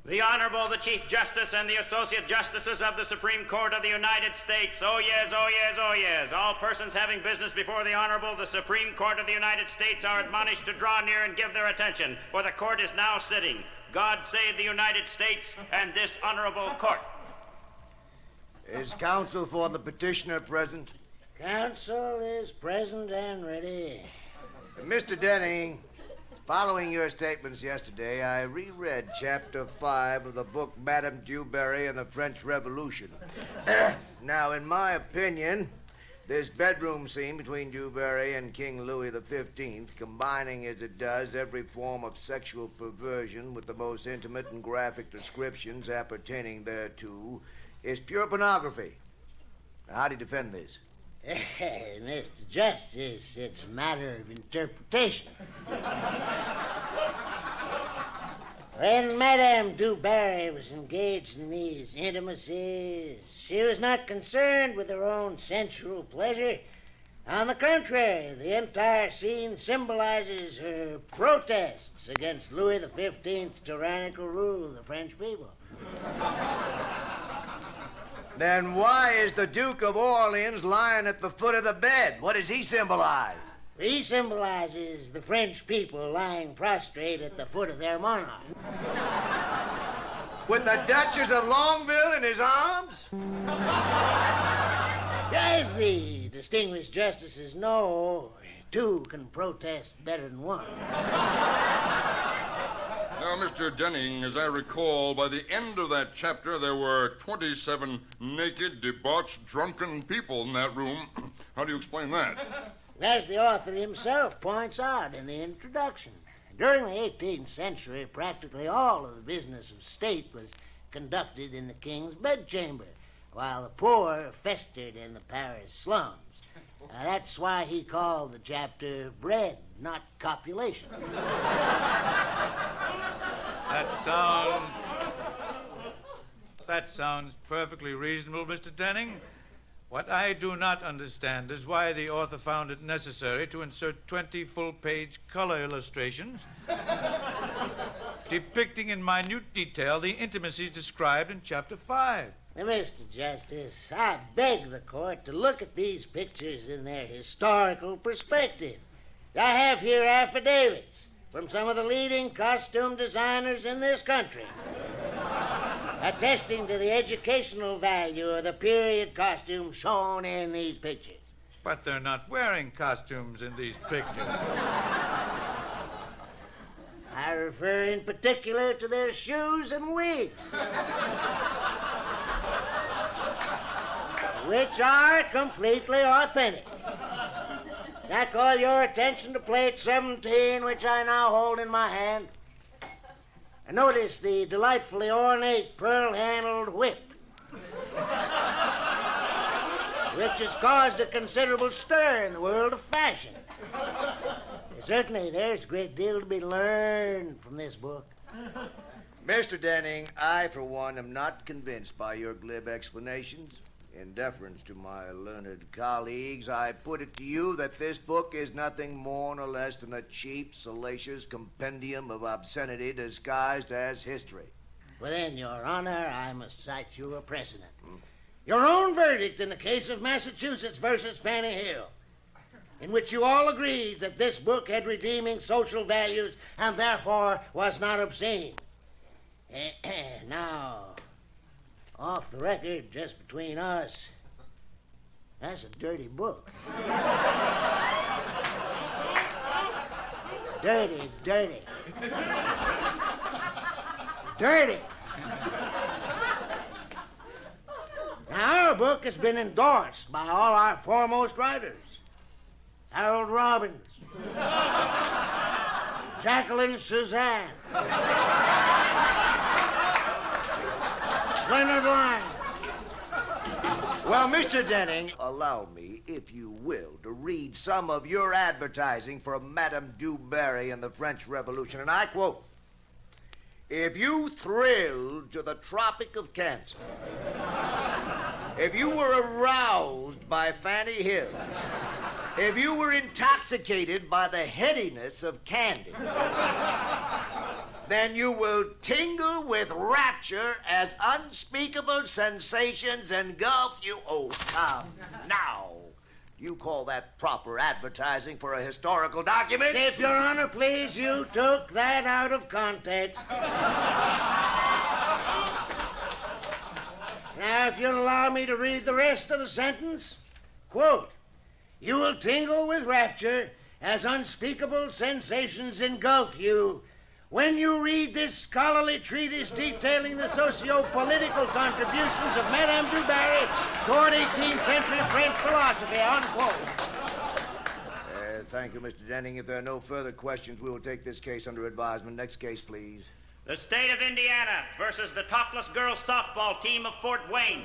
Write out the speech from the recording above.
The Honorable, the Chief Justice, and the Associate Justices of the Supreme Court of the United States. Oh yes, oh yes, oh yes. All persons having business before the Honorable, the Supreme Court of the United States are admonished to draw near and give their attention, for the court is now sitting. God save the United States and this honorable court. Is counsel for the petitioner present? Counsel is present and ready. Mr. Denning, following your statements yesterday, I reread Chapter 5 of the book Madame Dewberry and the French Revolution. Now, in my opinion, this bedroom scene between Dewberry and King Louis XV, combining as it does every form of sexual perversion with the most intimate and graphic descriptions appertaining thereto, is pure pornography. Now, how do you defend this? Mr. Justice, it's a matter of interpretation. When Madame Dewberry was engaged in these intimacies, she was not concerned with her own sensual pleasure. On the contrary, the entire scene symbolizes her protests against Louis XV's tyrannical rule of the French people. Then why is the Duke of Orleans lying at the foot of the bed? What does he symbolize? He symbolizes the French people lying prostrate at the foot of their monarch. With the Duchess of Longueville in his arms? As the distinguished justices know, two can protest better than one. Now, Mr. Denning, as I recall, by the end of that chapter, there were 27 naked, debauched, drunken people in that room. How do you explain that? As the author himself points out in the introduction, during the 18th century, practically all of the business of state was conducted in the king's bedchamber, while the poor festered in the Paris slums. That's why he called the chapter bread, not copulation. That sounds perfectly reasonable, Mr. Denning. What I do not understand is why the author found it necessary to insert 20 full-page color illustrations depicting in minute detail the intimacies described in Chapter 5. Mr. Justice, I beg the court to look at these pictures in their historical perspective. I have here affidavits from some of the leading costume designers in this country, attesting to the educational value of the period costumes shown in these pictures. But they're not wearing costumes in these pictures. I refer in particular to their shoes and wigs, which are completely authentic. I call your attention to plate 17, which I now hold in my hand. Notice the delightfully ornate pearl-handled whip, which has caused a considerable stir in the world of fashion. Certainly, there's a great deal to be learned from this book. Mr. Denning, I, for one, am not convinced by your glib explanations. In deference to my learned colleagues, I put it to you that this book is nothing more nor less than a cheap, salacious compendium of obscenity disguised as history. Well, then, Your Honor, I must cite you a precedent. Your own verdict in the case of Massachusetts versus Fanny Hill, in which you all agreed that this book had redeeming social values and therefore was not obscene. Now, off the record, just between us, that's a dirty book. Dirty. Dirty. Now, our book has been endorsed by all our foremost writers. Harold Robbins, Jacqueline Suzanne, Leonard Lyne. Well, Mr. Denning, allow me, if you will, to read some of your advertising for Madame Dewberry and the French Revolution, and I quote, "If you thrilled to the Tropic of Cancer, if you were aroused by Fanny Hill, if you were intoxicated by the headiness of candy, then you will tingle with rapture as unspeakable sensations engulf you. Oh, come now. You call that proper advertising for a historical document? If Your Honor, please, you took that out of context. Now, if you'll allow me to read the rest of the sentence, quote, you will tingle with rapture as unspeakable sensations engulf you when you read this scholarly treatise detailing the socio-political contributions of Madame du Barry toward 18th century French philosophy, unquote. Thank you, Mr. Denning. If there are no further questions, we will take this case under advisement. Next case, please. The state of Indiana versus the topless girls softball team of Fort Wayne.